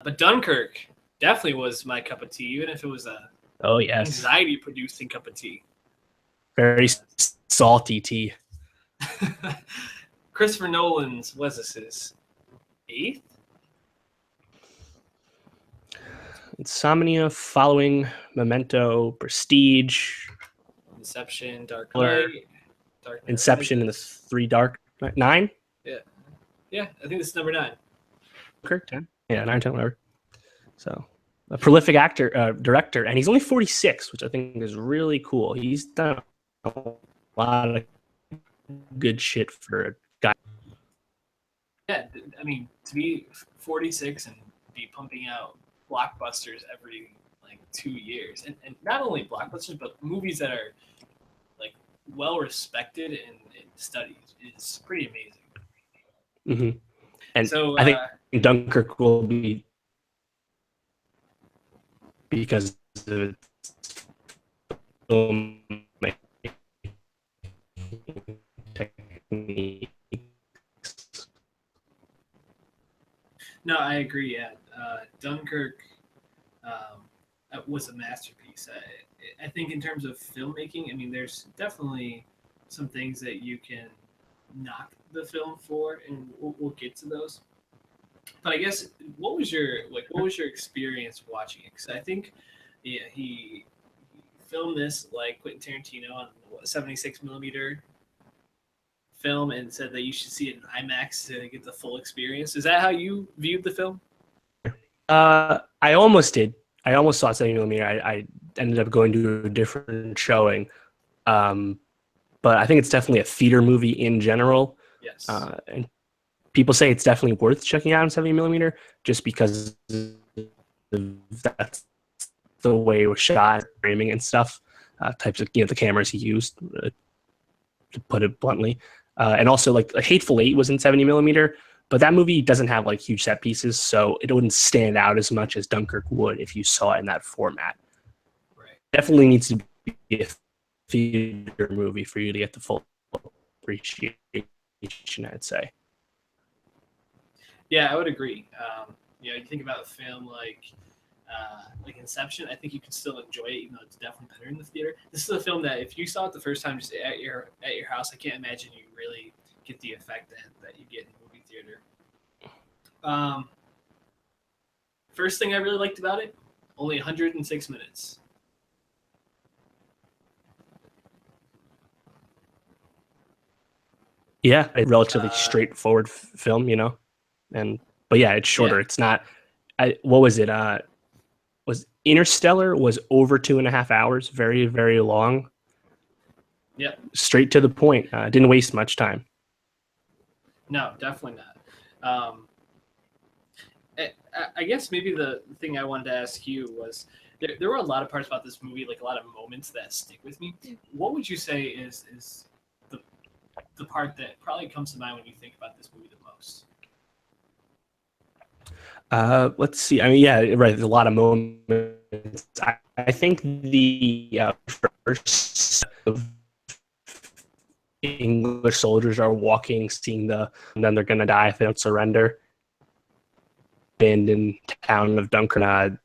But Dunkirk definitely was my cup of tea, even if it was a anxiety-producing cup of tea. Very salty tea. Christopher Nolan's, was this his 8th? Insomnia, following Memento, Prestige, Inception, Dark Knight, Inception, and the 3 Dark 9. Yeah, I think this is number 9. Kirk 10. Yeah, 9, 10, whatever. So, a prolific director, and he's only 46, which I think is really cool. He's done a lot of good shit for a guy. Yeah, I mean, to be 46 and be pumping out blockbusters every 2 years, and not only blockbusters, but movies that are well respected and studied is pretty amazing. Mm-hmm. And so I think Dunkirk will be, because of its film techniques. No, I agree. Yeah, Dunkirk was a masterpiece. I think in terms of filmmaking, I mean, there's definitely some things that you can knock the film for, and we'll get to those. But I guess what was your experience watching it? Because I think he filmed this like Quentin Tarantino on 76 millimeter film, and said that you should see it in IMAX to get the full experience. Is that how you viewed the film? I almost did. I almost saw 70 millimeter. I ended up going to a different showing. But I think it's definitely a theater movie in general. Yes. And people say it's definitely worth checking out in 70 millimeter just because that's the way it was shot, framing and stuff, types of, the cameras he used, to put it bluntly. And also like Hateful Eight was in 70 millimeter, but that movie doesn't have like huge set pieces, so it wouldn't stand out as much as Dunkirk would if you saw it in that format. Right. Definitely needs to be a theater movie for you to get the full appreciation, I'd say. Yeah, I would agree. You think about a film like Inception, I think you can still enjoy it, even though it's definitely better in the theater. This is a film that if you saw it the first time just at your house, I can't imagine you really get the effect that you get in the movie theater. First thing I really liked about it, only 106 minutes. Yeah, a relatively straightforward film, but yeah, it's shorter. Yeah. It's not. What was it? Was Interstellar was over 2.5 hours? Very, very long. Yeah. Straight to the point. Didn't waste much time. No, definitely not. I guess maybe the thing I wanted to ask you was there were a lot of parts about this movie, like a lot of moments that stick with me. What would you say is the part that probably comes to mind when you think about this movie the most? Let's see. I mean, yeah, right. There's a lot of moments. I think the first of English soldiers are walking, seeing and then they're gonna die if they don't surrender. Abandoned town of Dunkirk.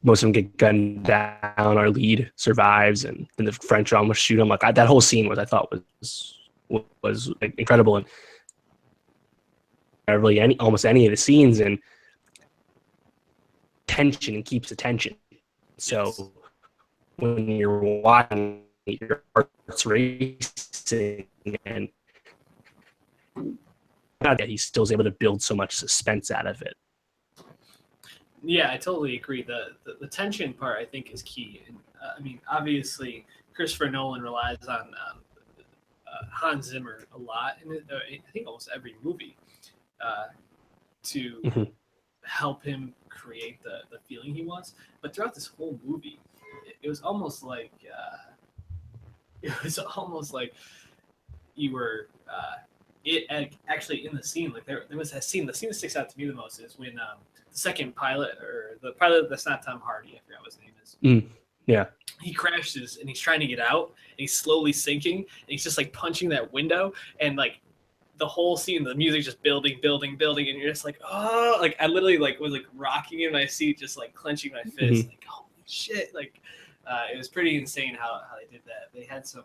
Most of them get gunned down. Our lead survives, and then the French almost shoot him. Like that whole scene I thought was like, incredible, and really almost any of the scenes and tension and keeps attention. So yes. When you're watching, your heart's racing, and he still is able to build so much suspense out of it. Yeah, I totally agree. The tension part, I think, is key. And, I mean, obviously, Christopher Nolan relies on Hans Zimmer a lot, in I think almost every movie, to help him create the feeling he wants. But throughout this whole movie, it was almost like you were actually in the scene. Like there was a scene. The scene that sticks out to me the most is when the second pilot, or the pilot that's not Tom Hardy, I forgot what his name is. Yeah. He crashes and he's trying to get out and he's slowly sinking and he's just like punching that window, and like the whole scene, the music just building, building, building, and you're just like, oh, like I literally like was like rocking in my seat, just like clenching my fist, like holy shit, like it was pretty insane how they did that. They had some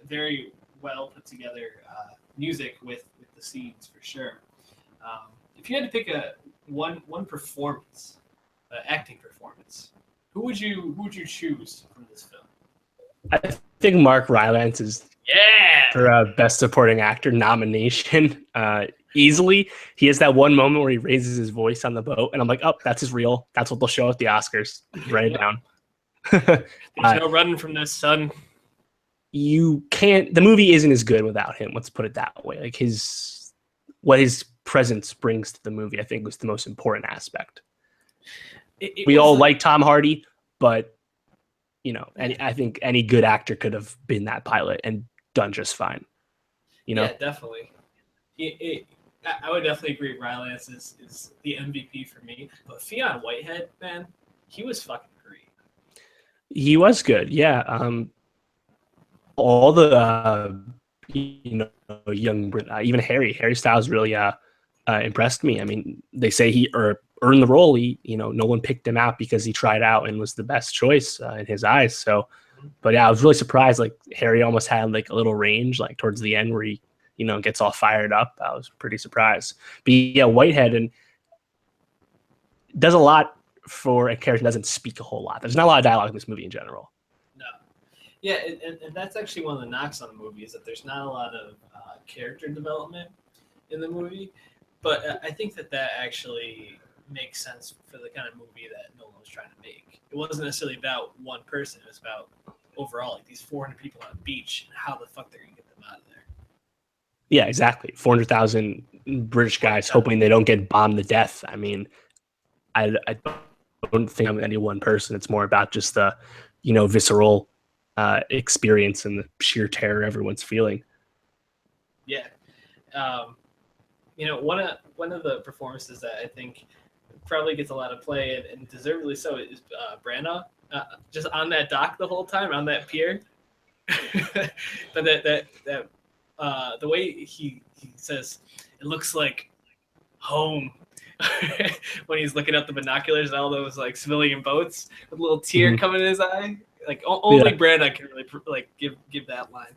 very well put together music with the scenes for sure. If you had to pick one performance, acting performance, who would you choose from this film? I think Mark Rylance is for Best Supporting Actor nomination easily. He has that one moment where he raises his voice on the boat, and I'm like, oh, that's his reel. That's what they'll show at the Oscars. Write it down. There's no running from this, son. You can't. The movie isn't as good without him. Let's put it that way. Like what his presence brings to the movie, I think, was the most important aspect. We all like Tom Hardy, but I think any good actor could have been that pilot and done just fine. Yeah, definitely. I would definitely agree. Rylance is the MVP for me, but Fionn Whitehead, man, he was fucking great. He was good, yeah. All the young, even Harry Styles really impressed me. I mean, they say he earned the role. No one picked him out because he tried out and was the best choice in his eyes. So, but yeah, I was really surprised. Like Harry almost had like a little range, like towards the end where he, gets all fired up. I was pretty surprised. But yeah, Whitehead and does a lot for a character that doesn't speak a whole lot. There's not a lot of dialogue in this movie in general. No. Yeah, and that's actually one of the knocks on the movie is that there's not a lot of character development in the movie. But I think that actually makes sense for the kind of movie that Nolan was trying to make. It wasn't necessarily about one person. It was about overall, like these 400 people on a beach and how the fuck they're going to get them out of there. Yeah, exactly. 400,000 British guys hoping they don't get bombed to death. I mean, I don't think I'm any one person. It's more about just the, visceral experience and the sheer terror everyone's feeling. Yeah. One of the performances that I think probably gets a lot of play and deservedly so is Branagh, just on that dock the whole time on that pier. But the way he says it looks like home when he's looking at the binoculars and all those like civilian boats with a little tear coming in his eye, like only Branagh can really like give that line.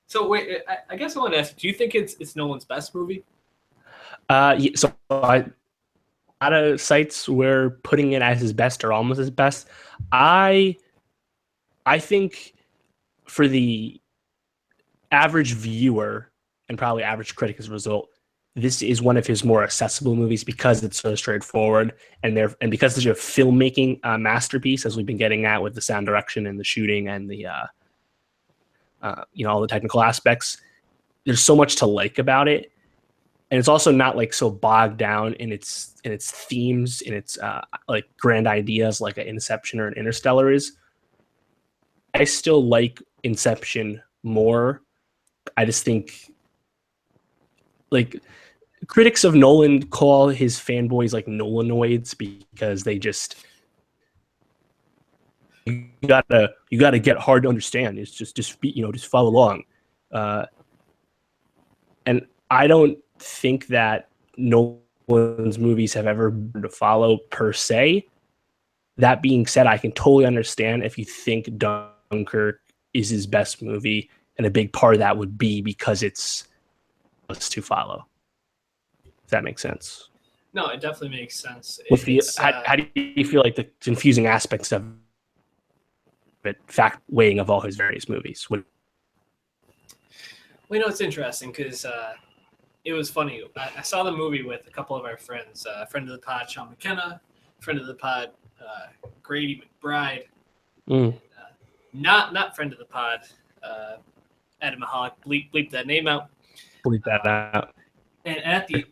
So wait, I guess I want to ask, do you think it's Nolan's best movie? Yeah, so a lot of sites were putting it as his best or almost his best. I think for the average viewer and probably average critic as a result, this is one of his more accessible movies because it's so straightforward and because it's a filmmaking masterpiece, as we've been getting at with the sound direction and the shooting and the all the technical aspects. There's so much to like about it, and it's also not like so bogged down in its themes, in its like grand ideas like an Inception or an Interstellar is. I still like Inception more. I just think like critics of Nolan call his fanboys like Nolanoids because they just you gotta get hard to understand. It's just follow along, and I don't think that Nolan's movies have ever been to follow per se. That being said, I can totally understand if you think Dunkirk is his best movie, and a big part of that would be because it's to follow. If that makes sense. No, it definitely makes sense. How do you feel like the confusing aspects of it, fact weighing of all his various movies? Well, it's interesting because it was funny. I saw the movie with a couple of our friends, friend of the pod, Sean McKenna, friend of the pod, Grady McBride, and, not friend of the pod, Adam Mahalik. Bleep that name out. Bleep that out. And at the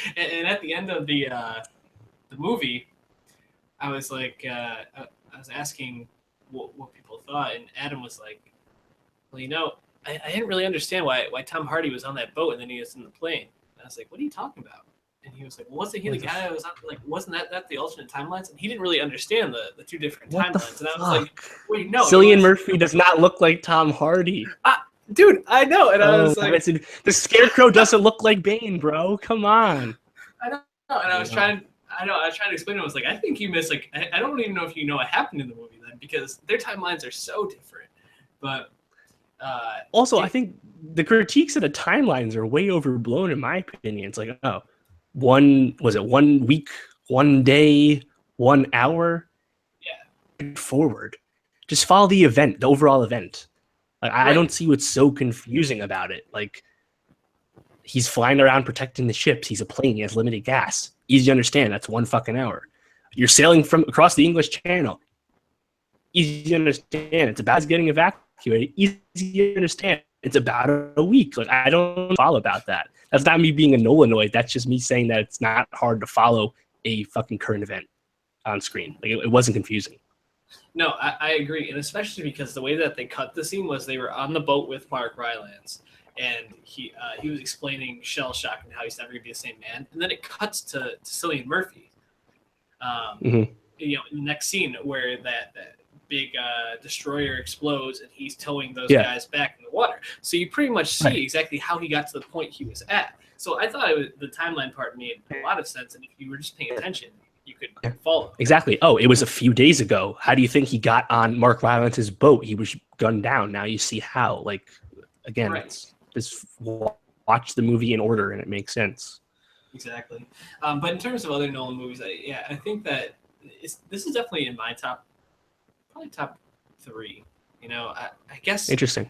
and at the end of the movie, I was like, I was asking what people thought, and Adam was like, "Well, I didn't really understand why Tom Hardy was on that boat and then he was in the plane." And I was like, "What are you talking about?" And he was like, "Well, wasn't he the guy that was on, like, wasn't that the alternate timelines?" And he didn't really understand the two different timelines. And I was like, "Wait, no." Cillian Murphy does not look like Tom Hardy. dude, I know, and I Oh, was like, the Scarecrow doesn't look like Bane, bro. Come on. I know, and I was trying. I was trying to explain to him. I was like, I think you missed like I don't even know if you know what happened in the movie then because their timelines are so different. But Also, I think the critiques of the timelines are way overblown in my opinion. It's like, oh, 1 week, 1 day, 1 hour yeah, forward. Just follow the event, the overall event. Like, I right. don't see what's so confusing about it. Like, he's flying around protecting the ships. He's a plane. He has limited gas. Easy to understand. That's 1 fucking hour. You're sailing from across the English Channel. Easy to understand. It's about getting evacuated. Easy to understand. It's about a week. Like, I don't follow about that. That's not me being a Nolanoid. That's just me saying that it's not hard to follow a fucking current event on screen. Like, it wasn't confusing. No, I agree, and especially because the way that they cut the scene was they were on the boat with Mark Rylance, and he was explaining shell shock and how he's never gonna be the same man, and then it cuts to Cillian Murphy. Mm-hmm. You know, in the next scene where that big destroyer explodes and he's towing those Yeah. guys back in the water. So you pretty much see exactly how he got to the point he was at. So I thought the timeline part made a lot of sense, and if you were just paying attention, you could follow. Exactly. Oh, it was a few days ago. How do you think he got on Mark Rylance's boat? He was gunned down. Now you see how. Like, again, Right. it's just watch the movie in order and it makes sense. Exactly. But in terms of other Nolan movies, I think that this is definitely in my probably top 3. You know, I guess Interesting.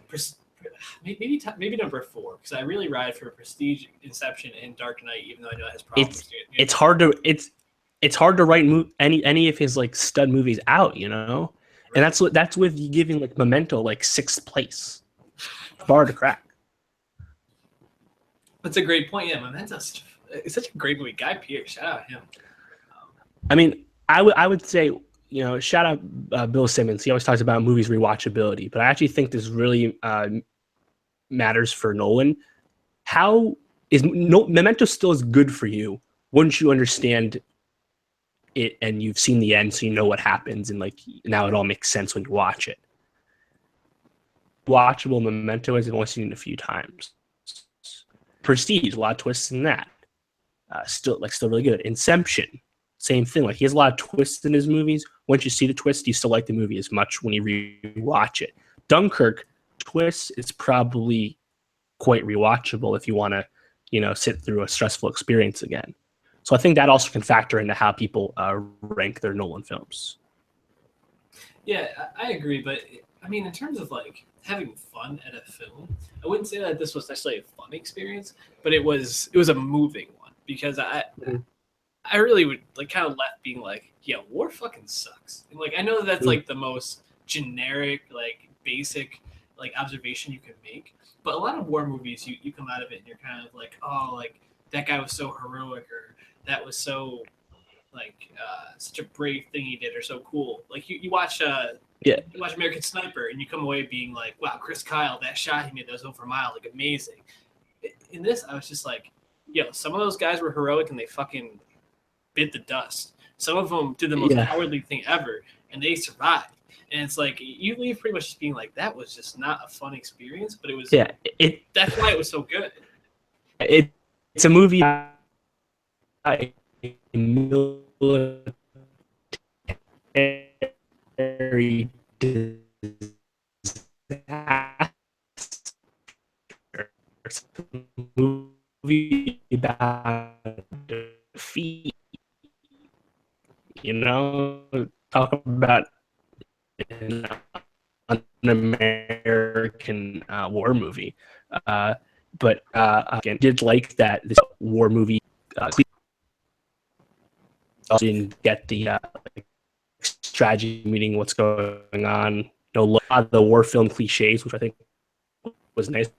maybe number 4 because I really ride for Prestige, Inception, and Dark Knight, even though I know it has problems. It's hard to write any of his like stud movies out, you know, and that's with you giving like Memento like 6th place, bar to crack. That's a great point. Yeah, Memento's it's such a great movie. Guy Pearce, shout out him. I mean, I would say, you know, shout out Bill Simmons. He always talks about movies rewatchability, but I actually think this really matters for Nolan. How is Memento still as good for you once you understand it and you've seen the end, so you know what happens, and like now it all makes sense when you watch it. Watchable Memento as I've only seen it a few times. Prestige, a lot of twists in that. Still really good. Inception, same thing. Like, he has a lot of twists in his movies. Once you see the twist, you still like the movie as much when you rewatch it. Dunkirk, twist is probably quite rewatchable if you want to, you know, sit through a stressful experience again. So I think that also can factor into how people rank their Nolan films. Yeah, I agree, but I mean, in terms of like having fun at a film, I wouldn't say that this was necessarily a fun experience, but it was a moving one because I really would like kind of left being like, yeah, war fucking sucks. And like I know that's like the most generic, like basic like observation you can make. But a lot of war movies you come out of it and you're kind of like, oh, like that guy was so heroic or that was so like such a brave thing he did or so cool. Like you watch you watch American Sniper and you come away being like, wow, Chris Kyle, that shot he made that was over a mile, like amazing. In this, I was just like, yo, some of those guys were heroic and they fucking bit the dust. Some of them did the most cowardly thing ever and they survived. And it's like you leave pretty much just being like, that was just not a fun experience, but it was. Yeah, that's why it was so good. It's a movie. Military disaster. It's a movie about defeat. You know, talk about an American war movie. But again, did like that this war movie didn't get the strategy meeting what's going on. You know, a lot of the war film cliches, which I think was nice.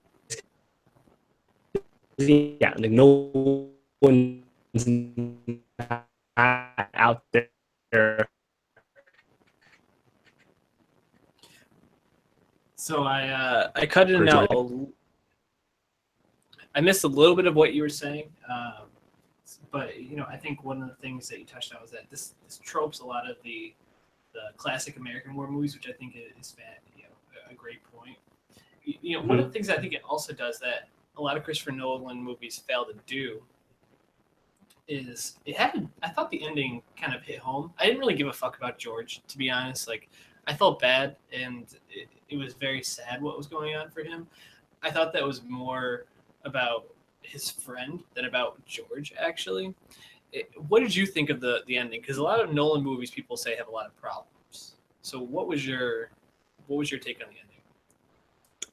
Yeah, like no one's out there. So I cut it out. I missed a little bit of what you were saying, but you know I think one of the things that you touched on was that this tropes a lot of the classic American war movies, which I think is a great point. one of Mhm. the things I think it also does that a lot of Christopher Nolan movies fail to do is it had. I thought the ending kind of hit home. I didn't really give a fuck about George, to be honest. Like, I felt bad, and it was very sad what was going on for him. I thought that was more about his friend than about George, actually. What did you think of the ending? Because a lot of Nolan movies, people say, have a lot of problems. So what was your take on the ending?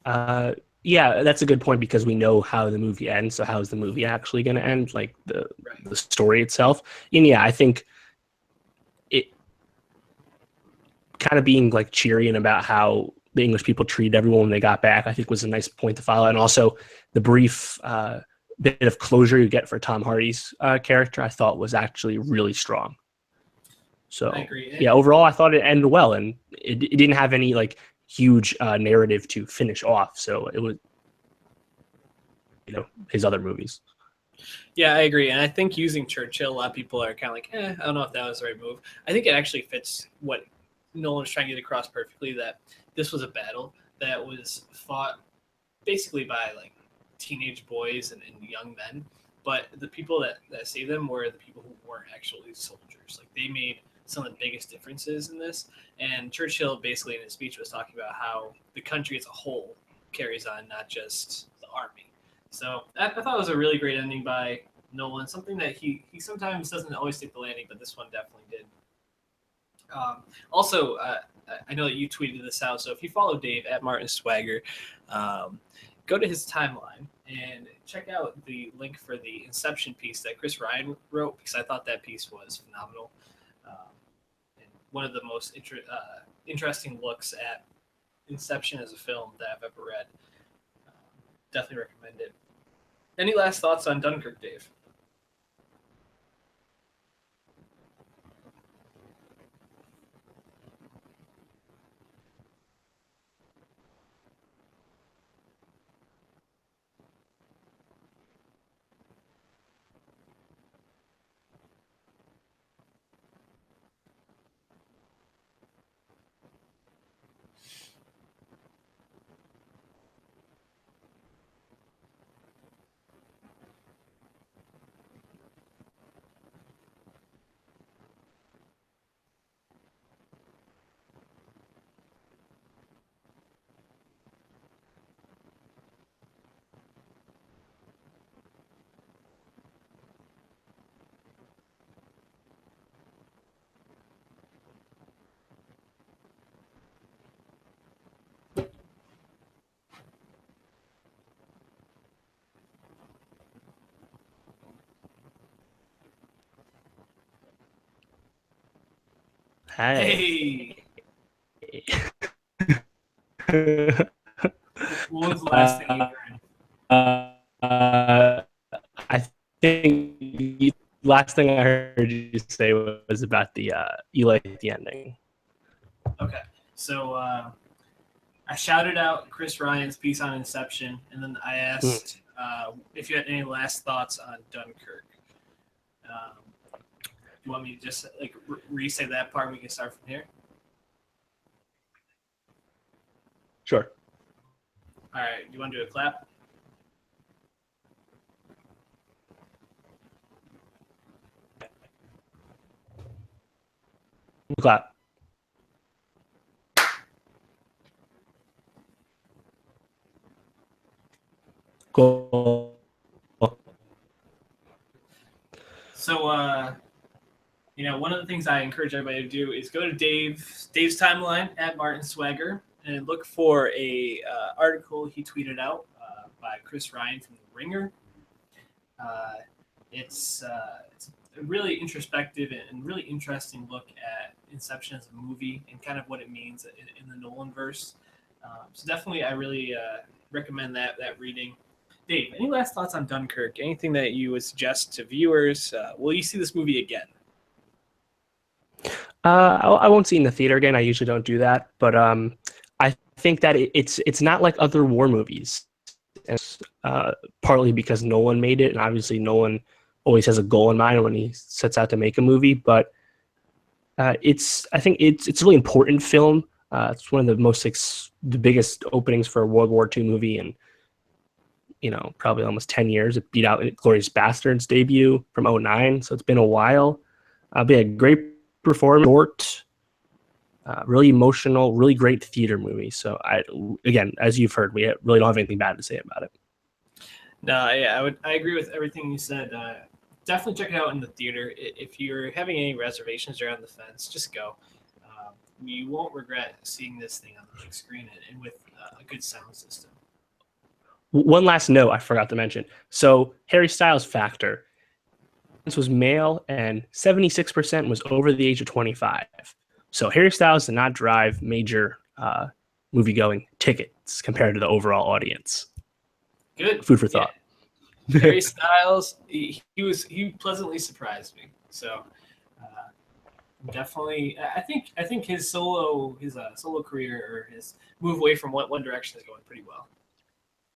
Uh, yeah, that's a good point because we know how the movie ends. So how is the movie actually going to end? Like Right. the story itself. And yeah, I think it kind of being like cheery and about how the English people treated everyone when they got back, I think was a nice point to follow. And also the brief bit of closure you get for Tom Hardy's character, I thought was actually really strong. I So agree. yeah, overall, I thought it ended well, and it didn't have any like huge narrative to finish off. So it was, his other movies. Yeah, I agree. And I think using Churchill, a lot of people are kind of like, I don't know if that was the right move. I think it actually fits what Nolan's trying to get across perfectly, that this was a battle that was fought basically by like teenage boys and young men. But the people that saved them were the people who weren't actually soldiers. Like, they made some of the biggest differences in this. And Churchill basically in his speech was talking about how the country as a whole carries on, not just the army. So I thought it was a really great ending by Nolan. Something that he sometimes doesn't always take the landing, but this one definitely did. Also, I know that you tweeted this out, so if you follow Dave at Martin Swagger, um, go to his timeline and check out the link for the Inception piece that Chris Ryan wrote, because I thought that piece was phenomenal. Um, and one of the most interesting looks at Inception as a film that I've ever read. Um, Definitely recommend it. Any last thoughts on Dunkirk, Dave? Hey. Hey, uh, what was the last thing you heard? I think the last thing I heard you say was about the you like the ending. Okay, so I shouted out Chris Ryan's piece on Inception, and then I Mm, asked if you had any last thoughts on Dunkirk. You want me to just like re-say that part? We can start from here. sure. All right. You want to do a clap? Clap. Cool. So, one of the things I encourage everybody to do is go to Dave's timeline at Martin Swagger and look for a article he tweeted out by Chris Ryan from The Ringer. Uh, it's a really introspective and really interesting look at Inception as a movie and kind of what it means in the Nolan verse. So definitely, I really recommend that reading. Dave, any last thoughts on Dunkirk? Anything that you would suggest to viewers? Will you see this movie again? I won't see it in the theater again. I usually don't do that, but I think that it's not like other war movies, and partly because Nolan made it, and obviously Nolan always has a goal in mind when he sets out to make a movie. But I think it's a really important film It's one of the biggest openings for a World War II movie in, probably almost 10 years. It beat out Glorious Bastards debut from '09, so it's been a while. But yeah, great performance, short, really emotional, really great theater movie. So again, as you've heard, we really don't have anything bad to say about it. No, yeah, I agree with everything you said. Definitely check it out in the theater. If you're having any reservations or on the fence, just go. You won't regret seeing this thing on the big screen and with a good sound system. One last note I forgot to mention. So Harry Styles factor. This was male and 76% was over the age of 25. So Harry Styles did not drive major movie-going tickets compared to the overall audience. Good. Food for thought. Yeah. Harry Styles, he pleasantly surprised me. So definitely, I think his solo career or his move away from One Direction is going pretty well.